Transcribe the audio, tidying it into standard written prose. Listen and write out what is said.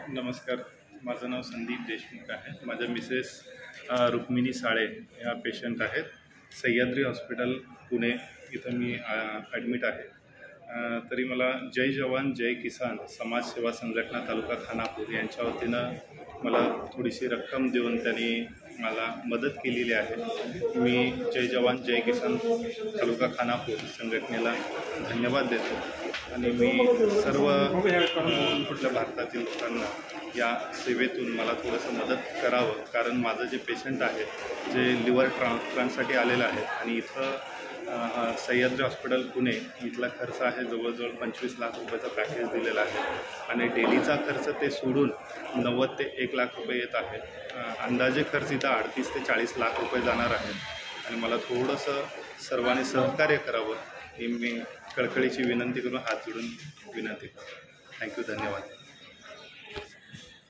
नमस्कार, माझं नाव संदीप देशमुख आहे. माझ्या मिसेस रुक्मिणी साळे ह्या पेशंट आहेत. सह्याद्री हॉस्पिटल पुणे इथं मी ॲडमिट आहे. तरी मला जय जवान जय किसान समाजसेवा संघटना तालुका खानापूर यांच्या वतीनं मला थोडीशी रक्कम देऊन त्यांनी मला मदत केलेली आहे. मी जय जवान जय किसान तालुका खानापूर संघटनेला धन्यवाद देतो आणि मी सर्व कुठल्या भारतातील लोकांना या सेवेतून मला थोडंसं मदत करावं, कारण माझं जे पेशंट आहे जे लिव्हर ट्रान्सप्लांटसाठी आलेलं आहे आणि इथं सह्याद्री हॉस्पिटल पुणे इथला खर्च आहे जवळजवळ 25 लाख रुपयाचा पॅकेज दिलेला आहे आणि डेलीचा खर्च ते सोडून 90 ते 1 लाख रुपये येत आहे. अंदाजे खर्च इथं 38 ते 40 लाख रुपये जाणार आहे आणि मला थोडंसं सर्वांनी सहकार्य करावं ही मी कळकळीची विनंती करून हात जोडून विनंती करतो. थँक्यू, धन्यवाद.